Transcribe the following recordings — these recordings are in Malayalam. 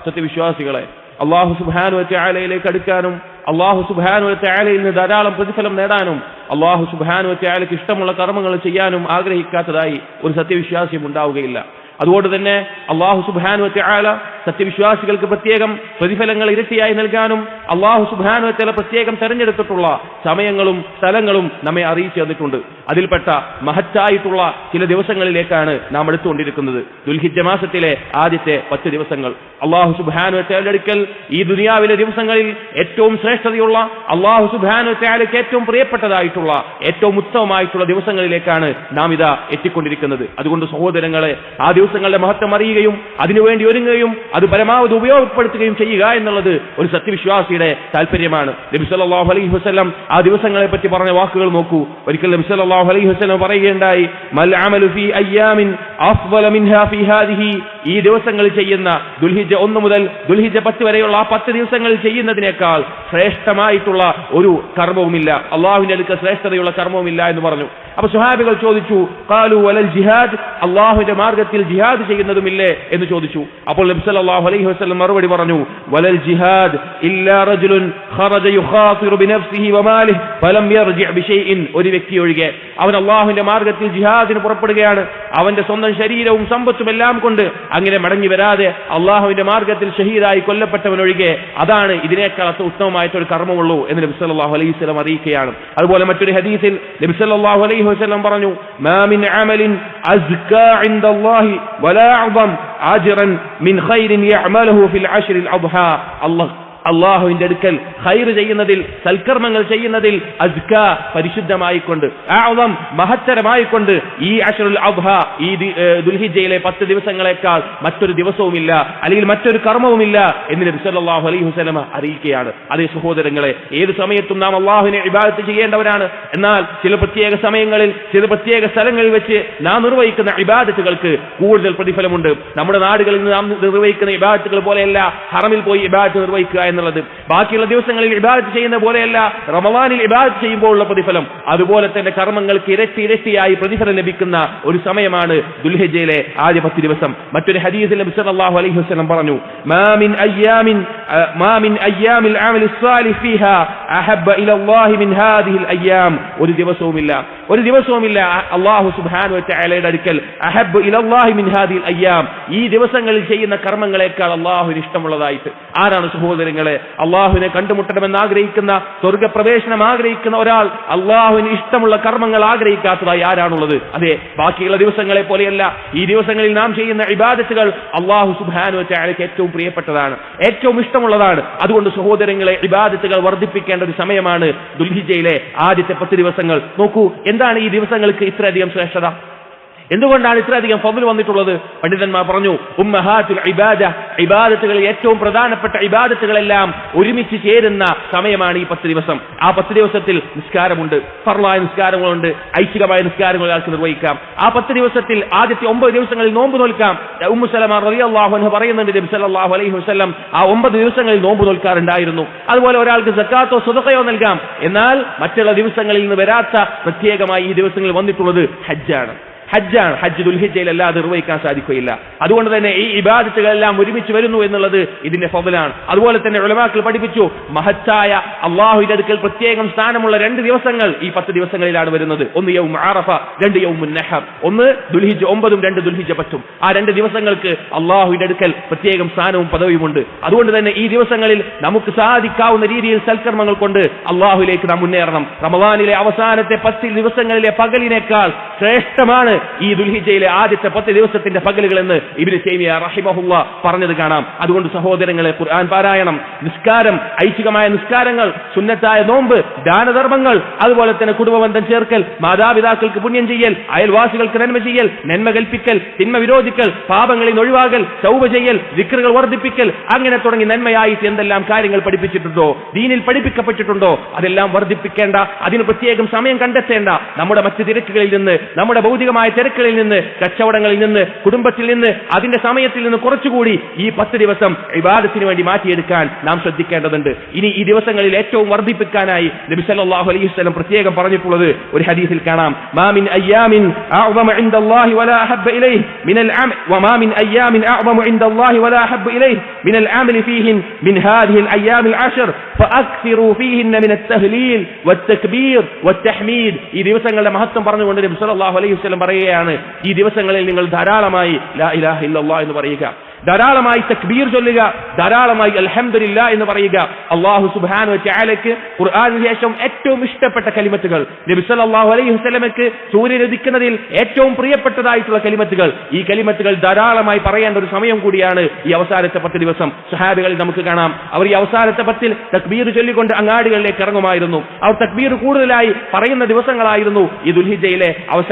സത്യവിശ്വാസികളെ, അല്ലാഹു സുബ്ഹാനഹു വ തആലയിലേക്ക് അടുക്കാനും അല്ലാഹു സുബ്ഹാനഹു വ തആലയിൽ നിന്ന് ധാരാളം പ്രതിഫലം നേടാനും അല്ലാഹു സുബ്ഹാനഹു വ തആലയ്ക്ക് ഇഷ്ടമുള്ള കർമ്മങ്ങൾ ചെയ്യാനും ആഗ്രഹിക്കാത്തതായി ഒരു സത്യവിശ്വാസിയും ഉണ്ടാവുകയില്ല. അതുകൊണ്ട് തന്നെ അല്ലാഹു സുബ്ഹാനഹു വ തആല സത്യവിശ്വാസികൾക്ക് പ്രത്യേകം പ്രതിഫലങ്ങൾ ഇരട്ടിയായി നൽകാനും അല്ലാഹു സുബ്ഹാനഹു വ തആല പ്രത്യേകം തെരഞ്ഞെടുത്തിട്ടുള്ള സമയങ്ങളും സ്ഥലങ്ങളും നമ്മെ അറിയിച്ചു തന്നിട്ടുണ്ട്. അതിൽപ്പെട്ട മഹത്തായിട്ടുള്ള ചില ദിവസങ്ങളിലേക്കാണ് നാം എടുത്തുകൊണ്ടിരിക്കുന്നത്. ദുൽഹിജ്ജ മാസത്തിലെ ആദ്യത്തെ 10 ദിവസങ്ങൾ അല്ലാഹു സുബ്ഹാനഹു വ തആലയുടെ അടുക്കൽ ഈ ദുനിയാവിലെ ദിവസങ്ങളിൽ ഏറ്റവും ശ്രേഷ്ഠതയുള്ള, അല്ലാഹു സുബ്ഹാനഹു വ തആലയ്ക്ക് ഏറ്റവും പ്രിയപ്പെട്ടതായിട്ടുള്ള, ഏറ്റവും ഉത്തമമായിട്ടുള്ള ദിവസങ്ങളിലേക്കാണ് നാം ഇതാ എത്തിക്കൊണ്ടിരിക്കുന്നത്. അതുകൊണ്ട് സഹോദരങ്ങളെ, ആ ദിവസങ്ങളുടെ മഹത്വം അറിയുകയും അതിനുവേണ്ടി ഒരുങ്ങുകയും അത് പരമാവധി ഉപയോഗപ്പെടുത്തുകയും ചെയ്യുക എന്നുള്ളത് ഒരു സത്യവിശ്വാസിയുടെ താല്പര്യമാണ്. നബി സല്ലല്ലാഹു അലൈഹി വസല്ലം ആ ദിവസങ്ങളെ പറ്റി പറഞ്ഞ വാക്കുകൾ നോക്കൂ. ഒരിക്കൽ നബി സല്ലല്ലാഹു അലൈഹി വസല്ലം പറയുകയുണ്ടായി, മൽ അമലു ഫീ അയ്യാമിൻ അഫ്ളല മിൻഹാ ഫീ ഹാദിഹി. ഈ ദിവസങ്ങളിൽ ചെയ്യുന്ന ദുൽഹിജ്ജ 1 മുതൽ ദുൽഹിജ്ജ 10 വരെയുള്ള ആ 10 ദിവസങ്ങളിൽ ചെയ്യുന്നതിനേക്കാൾ ശ്രേഷ്ഠമായിട്ടുള്ള ഒരു കർമ്മവുമില്ല, അല്ലാഹുവിന്റെ അടുക്കൽ ശ്രേഷ്ഠതയുള്ള കർമ്മവുമില്ല എന്ന് പറഞ്ഞു. അപ്പൊ സ്വഹാബികൾ ചോദിച്ചു, ഖാലു വലൽ ജിഹാദ്, അല്ലാഹുവിന്റെ മാർഗ്ഗത്തിൽ ജിഹാദ് ചെയ്യുന്നതുമില്ലേ എന്ന് ചോദിച്ചു. അപ്പോൾ നബി സല്ലല്ലാഹു അലൈഹി വസല്ലം മറുപടി പറഞ്ഞു, വലൽ ജിഹാദ് ഇല്ലാ റജുലുൻ ഖറജ യുഖാതിറു ബിനഫ്സിഹി വമാലിഹി ഫലം യർജി ബിശൈഇൻ. ഒരു വ്യക്തി ഒഴികെ അവൻ അല്ലാഹുവിന്റെ മാർഗ്ഗത്തിൽ ജിഹാദിന് പുറപ്പെടുകയാണ്, അവന്റെ സ്വന്തം ശരീരവും സമ്പത്തും എല്ലാം കൊണ്ട് അങ്ങനെ മടങ്ങി വരാതെ അല്ലാഹുവിന്റെ മാർഗ്ഗത്തിൽ ഷഹീദായി കൊല്ലപ്പെട്ടവനൊഴികെ, അതാണ് ഇതിനേക്കാൾ ഉത്തമമായിട്ടൊരു കർമ്മമുള്ളൂ എന്ന് നബി സല്ലല്ലാഹു അലൈഹി വസല്ലം അറിയിക്കുകയാണ്. അതുപോലെ മറ്റൊരു ഹദീസിൽ നബി സല്ലല്ലാഹു അലൈഹി വസല്ലം പറഞ്ഞു, മാ മിൻ അമലിൻ അസ്കാ ഇൻദല്ലാഹി വലാ അഅ്ദം അജ്റൻ മിൻ ഖൈരിൻ യഅമലുഹു ഫിൽ അശ്റിൽ അദ്ഹാ. അള്ളാഹുവിന്റെ അടുക്കൽ ഖൈർ ചെയ്യുന്നതിൽ, സൽക്കർമ്മങ്ങൾ ചെയ്യുന്നതിൽ അസ്ക പരിശുദ്ധമായിക്കൊണ്ട്, അഅ്ദം മഹത്തരമായിക്കൊണ്ട് ഈ അശ്റുൽ അദ്ഹ, ഈ ദുൽഹിജ്ജയിലെ 10 ദിവസങ്ങളെക്കാൾ മറ്റൊരു ദിവസവുമില്ല, അല്ലെങ്കിൽ മറ്റൊരു കർമ്മവുമില്ല എന്ന് നബി സല്ലല്ലാഹു അലൈഹി വസല്ലം അറിയിക്കുകയാണ്. അതേ സഹോദരങ്ങളെ, ഏത് സമയത്തും നാം അള്ളാഹുവിനെ ഇബാദത്ത് ചെയ്യേണ്ടവരാണ്. എന്നാൽ ചില പ്രത്യേക സമയങ്ങളിൽ, ചില പ്രത്യേക സ്ഥലങ്ങളിൽ വെച്ച് നാം നിർവഹിക്കുന്ന ഇബാദത്തുകൾക്ക് കൂടുതൽ പ്രതിഫലമുണ്ട്. നമ്മുടെ നാടുകളിൽ നിന്ന് നാം നിർവഹിക്കുന്ന ഇബാദത്തുകൾ പോലെയല്ല ഹറമിൽ പോയി ഇബാദത്ത് നിർവഹിക്കുക എന്നുള്ളത്. ബാക്കിയുള്ള ദിവസങ്ങളിൽ ഇബാദത്ത് ചെയ്യുന്ന പോലെയല്ല റമളാനിൽ ഇബാദത്ത് ചെയ്യുമ്പോഴുള്ള പ്രതിഫലം. അതുപോലെ തന്നെ കർമ്മങ്ങൾക്ക് ഇരട്ടിയായി പ്രതിഫലം ലഭിക്കുന്ന ഒരു സമയമാണ് ദുൽഹിജ്ജയിലെ ആദ്യ 10 ദിവസം. മറ്റൊരു ഹദീസിൽ നബി സല്ലല്ലാഹു അലൈഹി വസല്ലം പറഞ്ഞു, മാ മിൻ അയ്യാമിൽ അമലി സ്വാലിഹ് ഫീഹാ അഹബ്ബ ഇലല്ലാഹി മിൻ ഹാദിഹിൽ അയ്യാം. ഒരു ദിവസവുമില്ല അല്ലാഹു സുബ്ഹാനഹു വ തആലയുടെ അടുക്കൽ അഹബ്ബ ഇലല്ലാഹി മിൻ ഹാദിഹിൽ അയ്യാം, ഈ ദിവസങ്ങളിൽ ചെയ്യുന്ന കർമ്മങ്ങളെക്കാൾ അല്ലാഹുവിന് ഇഷ്ടമുള്ളതായിട്ട്. ആരാണ് സഹോദരങ്ങളെ അള്ളാഹുവിനെ കണ്ടുമുട്ടണമെന്ന് ആഗ്രഹിക്കുന്ന, സ്വർഗപ്രവേശനം ആഗ്രഹിക്കുന്ന ഒരാൾ അള്ളാഹുവിന് ഇഷ്ടമുള്ള കർമ്മങ്ങൾ ആഗ്രഹിക്കാത്തതായി ആരാണുള്ളത്? അതെ, ബാക്കിയുള്ള ദിവസങ്ങളെ പോലെയല്ല. ഈ ദിവസങ്ങളിൽ നാം ചെയ്യുന്ന ഇബാദത്തുകൾ അള്ളാഹു സുബ്ഹാനഹു വ തആലയ്ക്ക് ഏറ്റവും പ്രിയപ്പെട്ടതാണ്, ഏറ്റവും ഇഷ്ടമുള്ളതാണ്. അതുകൊണ്ട് സഹോദരങ്ങളെ, ഇബാദത്തുകൾ വർദ്ധിപ്പിക്കേണ്ട ഒരു സമയമാണ് ദുൽഹിജ്ജയിലെ ആദ്യത്തെ 10 ദിവസങ്ങൾ. നോക്കൂ, എന്താണ് ഈ ദിവസങ്ങൾക്ക് ഇത്രയധികം ശ്രേഷ്ഠത? എന്തുകൊണ്ടാണ് ഇത്രയധികം ഫദ്ൽ വന്നിട്ടുള്ളത്? പണ്ഡിതന്മാർ പറഞ്ഞു, ഉമ്മഹാത്തുൽ ഇബാദ, ഇബാദത്തുകളിൽ ഏറ്റവും പ്രധാനപ്പെട്ട ഇബാദത്തുകളെല്ലാം ഒരുമിച്ച് ചേരുന്ന സമയമാണ് ഈ 10 ദിവസം. ആ 10 ദിവസത്തിൽ നിസ്കാരമുണ്ട്, ഫർളായ നിസ്കാരങ്ങളുണ്ട്, ഐച്ഛികമായ നിസ്കാരങ്ങൾ ഒരാൾക്ക് നിർവഹിക്കാം. ആ 10 ദിവസത്തിൽ ആദ്യത്തെ 9 ദിവസങ്ങളിൽ നോമ്പ് നോൽക്കാം. ഉമ്മു സലമ റളിയല്ലാഹു അൻഹ പറയുന്നുണ്ട്, നബി സല്ലല്ലാഹു അലൈഹി വസല്ലം ആ 9 ദിവസങ്ങളിൽ നോമ്പ് നോൽക്കാറുണ്ടായിരുന്നു. അതുപോലെ ഒരാൾക്ക് സക്കാത്തോ സദഖയോ നൽകാം. എന്നാൽ മറ്റുള്ള ദിവസങ്ങളിൽ നിന്ന് വരാത്ത പ്രത്യേകമായി ഈ ദിവസങ്ങളിൽ വന്നിട്ടുള്ളത് ഹജ്ജാണ്. ഹജ്ജ് ദുൽഹിജ്ജയിൽ അല്ലാതെ നിർവഹിക്കാൻ സാധിക്കുകയില്ല. അതുകൊണ്ട് തന്നെ ഈ ഇബാദത്തുകളെല്ലാം ഒരുമിച്ച് വരുന്നു എന്നുള്ളത് ഇതിന്റെ ഫദ്ലാണ്. അതുപോലെ തന്നെ ഉലമാക്കൾ പഠിപ്പിച്ചു, മഹത്തായ അള്ളാഹുവിന്റെ അടുക്കൽ പ്രത്യേകം സ്ഥാനമുള്ള 2 ദിവസങ്ങൾ ഈ 10 ദിവസങ്ങളിലാണ് വരുന്നത്. ഒന്ന് യൗം അറഫ, 2 യൗമുൻ നഹർ. ഒന്ന് ദുൽഹിജ്ജ 9, 2 ദുൽഹിജ്ജ 10. ആ 2 ദിവസങ്ങൾക്ക് അള്ളാഹുവിന്റെ അടുക്കൽ പ്രത്യേകം സ്ഥാനവും പദവിയുമുണ്ട്. അതുകൊണ്ട് തന്നെ ഈ ദിവസങ്ങളിൽ നമുക്ക് സാധിക്കാവുന്ന രീതിയിൽ സൽക്കർമ്മങ്ങൾ കൊണ്ട് അള്ളാഹുവിലേക്ക് നാം മുന്നേറണം. റമളാനിലെ അവസാനത്തെ 10 ദിവസങ്ങളിലെ പകലിനേക്കാൾ ശ്രേഷ്ഠമാണ് ഈ ദുൽഹിജ്ജയിലെ ആദ്യത്തെ 10 ദിവസത്തിന്റെ പകലുകൾ എന്ന് ഇബ്നു തൈമിയ റഹിമഹുല്ലാ പറഞ്ഞത് കാണാം. അതുകൊണ്ട് സഹോദരങ്ങളെ, ഖുർആൻ പാരായണം, നിസ്കാരം, ഐച്ഛികമായ നിസ്കാരങ്ങൾ, സുന്നത്തായ നോമ്പ്, ദാനധർമ്മങ്ങൾ, അതുപോലെ തന്നെ കുടുംബബന്ധം ചേർക്കൽ, മാതാപിതാക്കൾക്ക് പുണ്യം ചെയ്യൽ, അയൽവാസികൾക്ക് നന്മ ചെയ്യൽ, നന്മ കൽപ്പിക്കൽ, തിന്മ വിരോധിക്കൽ, പാപങ്ങളിൽ ഒഴിവാകൽ, തൗബ ചെയ്യൽ, ദിക്റുകൾ വർദ്ധിപ്പിക്കൽ, അങ്ങനെ തുടങ്ങി നന്മയായിട്ട് എന്തെല്ലാം കാര്യങ്ങൾ പഠിപ്പിച്ചിട്ടുണ്ടോ, ദീനിൽ പഠിപ്പിക്കപ്പെട്ടിട്ടുണ്ടോ, അതെല്ലാം വർദ്ധിപ്പിക്കേണ്ട, അതിന് പ്രത്യേകം സമയം കണ്ടെത്തേണ്ട, നമ്മുടെ മറ്റ് തിരക്കുകളിൽ നിന്ന്, നമ്മുടെ ഭൗതികമായ തിരക്കുകളിൽ നിന്ന്, കച്ചവടങ്ങളിൽ നിന്ന്, കുടുംബത്തിൽ നിന്ന്, അതിന്റെ സമയത്തിൽ നിന്ന് കുറച്ചുകൂടി ഈ 10 ദിവസം ഇബാദത്തിന് വേണ്ടി മാറ്റിയെടുക്കാൻ നാം ശ്രദ്ധിക്കേണ്ടതുണ്ട്. ഇനി ഈ ദിവസങ്ങളിൽ ഏറ്റവും വർദ്ധിപ്പിക്കാനായി നബി സല്ലല്ലാഹു അലൈഹി വസല്ലം പ്രത്യേകം പറഞ്ഞിട്ടുള്ളത് ഒരു ഹദീസിൽ കാണാം. മാ മിൻ അയ്യാമിൻ അഅ്ളമ ഇൻദല്ലാഹി വലാ അഹബ്ബ ഇലൈഹി മിനൽ അമൽ വമാ മിൻ അയ്യാമിൻ അഅ്ളമ ഇൻദല്ലാഹി വലാ അഹബ്ബ ഇലൈഹി മിനൽ അമൽ ഫീഹിൻ മിൻ ഹാദിഹിൽ അയ്യാമിൽ അശർ ഫഅക്സിറൂ ഫീഹിന്ന മിന التهليل والتكبير والتحميد. ഈ ദിവസങ്ങളുടെ മഹത്വം പറഞ്ഞുകൊണ്ട് നബി സല്ലല്ലാഹു അലൈഹി വസല്ലം പറയുകയാണ്, ഈ ദിവസങ്ങളിൽ നിങ്ങൾ ധാരാളമായി ലാ ഇലാഹ ഇല്ലല്ലാഹ് എന്ന് പറയുക, ധാരാളമായി തക്ബീർ ചൊല്ലുക, ധാരാളമായി അൽഹംദുലില്ലാ എന്ന് പറയുക. അല്ലാഹു സുബ്ഹാനഹു വ തആലയ്ക്ക് ഖുർആനിന് ശേഷം ഏറ്റവും ഇഷ്ടപ്പെട്ട കലിമത്തുകൾ, നബി സല്ലല്ലാഹു അലൈഹി വസല്ലമയ്ക്ക് സൂര്യൻ ഉദിക്കുന്നതിൽ ഏറ്റവും പ്രിയപ്പെട്ടതായിട്ടുള്ള കലിമത്തുകൾ, ഈ കലിമത്തുകൾ ധാരാളമായി പറയേണ്ട ഒരു സമയം കൂടിയാണ് ഈ അവസാനത്തെ 10 ദിവസം. സ്വഹാബികളിൽ നമുക്ക് കാണാം, അവർ ഈ അവസാനത്തെ 10 തക്ബീർ ചൊല്ലിക്കൊണ്ട് അങ്ങാടികളിലേക്ക് ഇറങ്ങുമായിരുന്നു. അവർ തക്ബീർ കൂടുതലായി പറയുന്ന ദിവസങ്ങളായിരുന്നു ഈ ദുൽഹിജ്ജയിലെ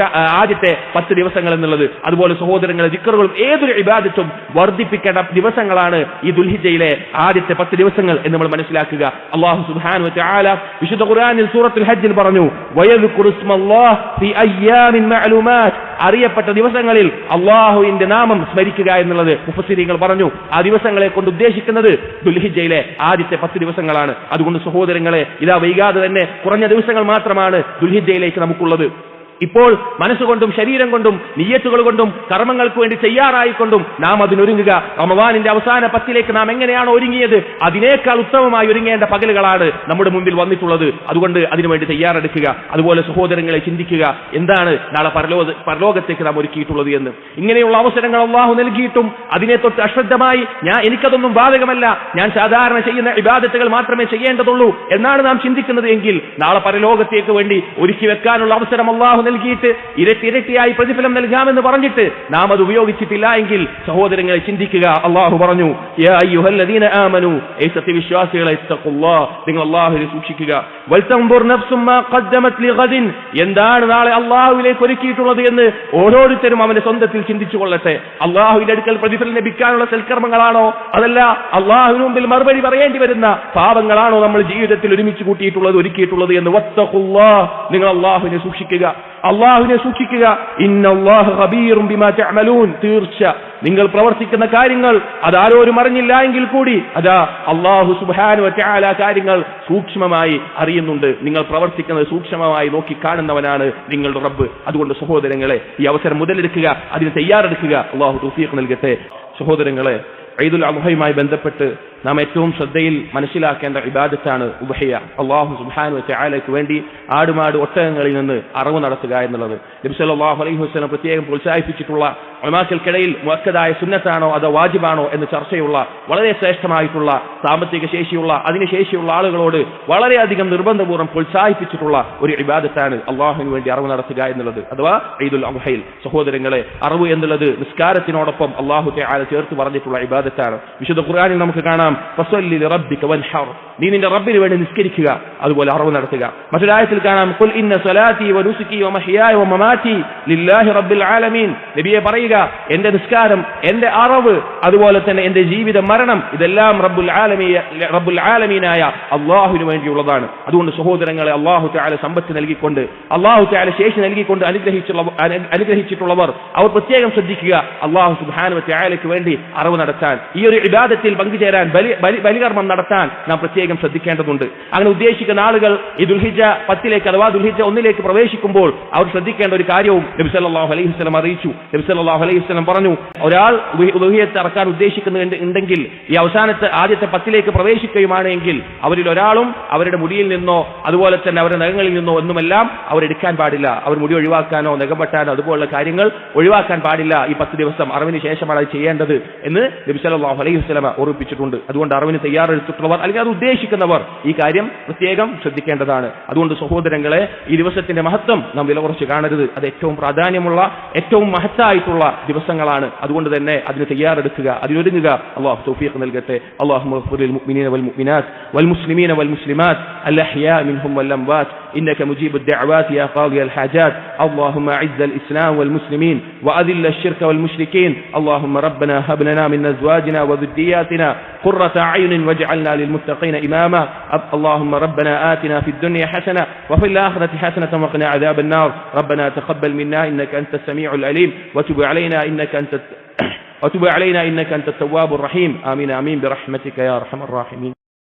ആദ്യത്തെ 10 ദിവസങ്ങൾ എന്നുള്ളത്. അതുപോലെ സഹോദരങ്ങളെ, ദിക്റുകളും ഏതൊരു ഇബാദത്തും വർദ്ധിപ്പിക്കേണ്ട ദിവസങ്ങളാണ് ഈ ദുൽഹിജ്ജയിലെ ആദ്യത്തെ 10 ദിവസങ്ങൾ എന്ന് നമ്മൾ മനസ്സിലാക്കുക. അല്ലാഹു സുബ്ഹാനഹു വ തആല വിശുദ്ധ ഖുർആനിൽ സൂറത്തുൽ ഹജ്ജിൽ പറഞ്ഞു, വയദ്കുറു ഇസ്മല്ലാഹ് ഫീ അയ്യാമിൻ മഅലൂമാത്ത്, അറിയപ്പെട്ട ദിവസങ്ങളിൽ അല്ലാഹുവിന്റെ നാമം സ്മരിക്കുക എന്നുള്ളത് മുഫസ്സിരീങ്ങൾ പറഞ്ഞു. ആ ദിവസങ്ങളെ കൊണ്ട് ഉദ്ദേശിക്കുന്നത് ദുൽഹിജ്ജയിലെ ആദ്യത്തെ 10 ദിവസങ്ങളാണ്. അതുകൊണ്ട് സഹോദരങ്ങളെ, ഇതാ വൈകാതെ തന്നെ കുറഞ്ഞ ദിവസങ്ങൾ മാത്രമാണ് ദുൽഹിജ്ജയിലേക്ക് നമുക്കുള്ളത്. ഇപ്പോൾ മനസ്സുകൊണ്ടും ശരീരം കൊണ്ടും നിയ്യത്തുകൾ കൊണ്ടും കർമ്മങ്ങൾക്ക് വേണ്ടി തയ്യാറായിക്കൊണ്ടും നാം അതിനൊരുങ്ങുക. റമദാനിന്റെ അവസാന 10ലേക്ക് നാം എങ്ങനെയാണോ ഒരുങ്ങിയത് അതിനേക്കാൾ ഉത്തമമായി ഒരുങ്ങേണ്ട പകലുകളാണ് നമ്മുടെ മുമ്പിൽ വന്നിട്ടുള്ളത്. അതുകൊണ്ട് അതിനുവേണ്ടി തയ്യാറെടുക്കുക. അതുപോലെ സഹോദരങ്ങളെ, ചിന്തിക്കുക, എന്താണ് നാളെ പരലോകത്തേക്ക് നാം ഒരുക്കിയിട്ടുള്ളത് എന്ന്. ഇങ്ങനെയുള്ള അവസരങ്ങൾ അല്ലാഹു നൽകിയിട്ടും അതിനെ തൊട്ട് അശ്രദ്ധമായി എനിക്കതൊന്നും ബാധകമല്ല, ഞാൻ സാധാരണ ചെയ്യുന്ന ഇബാദത്തുകൾ മാത്രമേ ചെയ്യേണ്ടതുള്ളൂ എന്നാണ് നാം ചിന്തിക്കുന്നത് എങ്കിൽ നാളെ പരലോകത്തേക്ക് വേണ്ടി ഒരുക്കി വെക്കാനുള്ള അവസരം അല്ലാഹു നൽകിയിട്ട് ഇരട്ടിയായി പ്രതിഫലം നൽകാമെന്ന് പറഞ്ഞിട്ട് നാം അത് ഉപയോഗിച്ചിട്ടില്ല എങ്കിൽ സഹോദരങ്ങളെ ചിന്തിക്കുക. അല്ലാഹു പറഞ്ഞു, യാ അയ്യുഹല്ലദീന ആമനൂ, സത്യവിശ്വാസികളെ, ഇത്തഖുല്ലാഹ്, നിങ്ങൾ അല്ലാഹുവിനെ സൂക്ഷിക്കുക. വൽതൻദുർ നഫ്സും മാ ഖദ്ദമത് ലിഗദിൻ, എന്താണ് നാളെ അല്ലാഹുവിലേക്ക് ഒരുക്കിയിട്ടുള്ളത് എന്ന് ഓരോരുത്തരും അവന്റെ സ്വന്തത്തിൽ ചിന്തിച്ചു കൊള്ളട്ടെ. അല്ലാഹുവിന്റെ അടുക്കൽ പ്രതിഫലം ലഭിക്കാനുള്ള സൽക്കർമ്മങ്ങളാണോ, അതല്ല അല്ലാഹുവിന് മുമ്പിൽ മറുപടി പറയേണ്ടി വരുന്ന പാപങ്ങളാണോ നമ്മൾ ജീവിതത്തിൽ ഒരുമിച്ച് കൂട്ടിയിട്ടുള്ളത്, ഒരുക്കിയിട്ടുള്ളത് എന്ന്. വത്തഖുല്ലാഹ്, നിങ്ങൾ അല്ലാഹുവിനെ സൂക്ഷിക്കുക, അല്ലാഹുവിനെ സൂക്ഷിക്കുക. ഇന്നല്ലാഹ ഖബീറും ബിമാ തഅമലൂൻ, തീർച്ച നിങ്ങൾ പ്രവർത്തിക്കുന്ന കാര്യങ്ങൾ അതാരോരും അറിഞ്ഞില്ല എങ്കിൽ കൂടി അതാ അല്ലാഹു സുബ്ഹാനഹു വ തആല കാര്യങ്ങൾ സൂക്ഷ്മമായി അറിയുന്നുണ്ട്. നിങ്ങൾ പ്രവർത്തിക്കുന്നത് സൂക്ഷ്മമായി നോക്കി കാണുന്നവനാണ് നിങ്ങളുടെ റബ്ബ്. അതുകൊണ്ട് സഹോദരങ്ങളെ, ഈ അവസരം മുതലെടുക്കുക, അതിന് തയ്യാറെടുക്കുക. അല്ലാഹു തൗഫീഖ് നൽകട്ടെ. സഹോദരങ്ങളെ, ഈദുൽ അദ്ഹയുമായി ബന്ധപ്പെട്ട് നാം ഏറ്റവും ശ്രദ്ധയിൽ മനസ്സിലാക്കേണ്ട ഇബാദത്താണ് ഉദ്ഹിയ. അല്ലാഹു സുബ്ഹാനഹു വ തആലയ്ക്ക് വേണ്ടി ആടുമാട് ഒട്ടകങ്ങളിൽ നിന്ന് അറവ് നടത്തുക എന്നുള്ളത് നബി സല്ലല്ലാഹു അലൈഹി വസല്ലം പ്രത്യേകം പ്രോത്സാഹിപ്പിച്ചിട്ടുള്ള, ഉലമാക്കൾക്കിടയിൽ മുഅക്കദായ സുന്നത്താണോ അതോ വാജിബാണോ എന്ന് ചർച്ചയുള്ള, വളരെ ശ്രേഷ്ഠമായിട്ടുള്ള സാമ്പത്തിക ശേഷിയുള്ള അതിനുശേഷിയുള്ള ആളുകളോട് വളരെയധികം നിർബന്ധപൂർവ്വം പ്രോത്സാഹിപ്പിച്ചിട്ടുള്ള ഒരു ഇബാദത്താണ് അല്ലാഹുവിന് വേണ്ടി അറവ് നടത്തുക എന്നുള്ളത്, അഥവാ ഈദുൽ അദ്ഹയിൽ. സഹോദരങ്ങളെ, അറവ് എന്നുള്ളത് നിസ്കാരത്തിനോടൊപ്പം അല്ലാഹു തആല ചേർത്ത് പറഞ്ഞിട്ടുള്ള ഇബാദത്താണ്. വിശുദ്ധ ഖുർആനിൽ നമുക്ക് കാണാം, ഫസല്ലി ലിറബ്ബിക വൻഹർ, നീ നിന്റെ റബ്ബിന് വേണ്ടി നിസ്കരിക്കുക, അതുപോലെ അറവ് നടത്തുക. മറ്റൊരായത്തിൽ കാണാം, ഖുൽ ഇന്ന സ്വലാത്തി വനുസുകി വമഹ്യായ വമമാതി ലില്ലാഹി റബ്ബിൽ ആലമീൻ, നബിയെ പറയുക, എന്റെ നിസ്കാരം, എന്റെ അറവ്, അതുപോലെ തന്നെ എന്റെ ജീവിത മരണം, ഇതെല്ലാം റബ്ബുൽ ആലമീനായ അല്ലാഹുവിന് വേണ്ടിയുള്ളതാണ്. അതുകൊണ്ട് സഹോദരങ്ങളെ, അല്ലാഹു തആല സമ്പത്ത് നൽകിക്കൊണ്ട്, അല്ലാഹു തആല ശേഷി നൽകിക്കൊണ്ട് അനുഗ്രഹിച്ചിട്ടുള്ളവർ അവർ പ്രത്യേകം ശ്രദ്ധിക്കുക, അല്ലാഹു സുബ്ഹാനഹു വ തആലയ്ക്ക് വേണ്ടി അറവ് നടത്താൻ, ഈ ഒരു ഇബാദത്തിൽ പങ്കുചേരാൻ, ബലികർമ്മം നടത്താൻ നാം പ്രത്യേകം ശ്രദ്ധിക്കേണ്ടതുണ്ട്. അങ്ങനെ ഉദ്ദേശിക്കുന്ന ആളുകൾ ഈ ദുൽഹിജ്ജ 10ലേക്ക് അഥവാ ദുൽഹിജ്ജ 1ലേക്ക് പ്രവേശിക്കുമ്പോൾ അവർ ശ്രദ്ധിക്കേണ്ട ഒരു കാര്യവും നബി സല്ലല്ലാഹു അലൈഹി വസല്ലം അറിയിച്ചു. നബി സല്ലല്ലാഹു അലൈഹി വസല്ലം പറഞ്ഞു, ഒരാൾ ഉദ്ഹിയ്യത്ത് അറക്കാൻ ഉദ്ദേശിക്കുന്നുണ്ടെങ്കിൽ ഈ അവസാനത്തെ ആദ്യത്തെ 10ലേക്ക് പ്രവേശിക്കുകയുമാണെങ്കിൽ അവരിൽ ഒരാളും അവരുടെ മുടിയിൽ നിന്നോ അതുപോലെ തന്നെ അവരുടെ നഖങ്ങളിൽ നിന്നോ ഒന്നുമെല്ലാം അവർ എടുക്കാൻ പാടില്ല. അവർ മുടി ഒഴിവാക്കാനോ നഖം വെട്ടാനോ അതുപോലുള്ള കാര്യങ്ങൾ ഒഴിവാക്കാൻ പാടില്ല. ഈ 10 ദിവസം അറവിന് ശേഷമാണ് അത് ചെയ്യേണ്ടത് എന്ന് നബി സല്ലല്ലാഹു അലൈഹി വസല്ലം ഓർമ്മിപ്പിച്ചിട്ടുണ്ട്. അതുകൊണ്ട് അറവിന് തയ്യാറെടുത്തിട്ടുള്ളവർ അല്ലെങ്കിൽ അത് ഉദ്ദേശിക്കുന്നവർ ഈ കാര്യം പ്രത്യേകം ശ്രദ്ധിക്കേണ്ടതാണ്. അതുകൊണ്ട് സഹോദരങ്ങളെ, ഈ ദിവസത്തിന്റെ മഹത്വം നാം വില കുറച്ച് കാണരുത്. അത് ഏറ്റവും പ്രാധാന്യമുള്ള, ഏറ്റവും മഹത്തായിട്ടുള്ള ദിവസങ്ങളാണ്. അതുകൊണ്ട് തന്നെ അതിന് തയ്യാറെടുക്കുക, അതിനൊരുങ്ങുക. അല്ലാഹു തൗഫീഖ് നൽകട്ടെ. അല്ലാഹുമ്മ ഗ്ഫിർ ലിൽ മുഅ്മിനീന വൽ മുഅ്മിനാത്ത് വൽ മുസ്ലിമീന വൽ മുസ്ലിമാത്ത് അൽ അഹ്യാ മിൻഹും വൽ അംവാത്ത് إنك مجيب الدعوات يا قاضي الحاجات. اللهم أعز الإسلام والمسلمين وأذل الشرك والمشركين. اللهم ربنا هب لنا من أزواجنا وذرياتنا قرة قرة أعين واجعلنا للمتقين إماما. اللهم ربنا آتنا في الدنيا حسنة وفي الآخرة حسنة وقنا عذاب النار. ربنا تقبل منا إنك أنت السميع العليم وتب علينا إنك أنت التواب الرحيم. آمين آمين برحمتك يا أرحم الراحمين.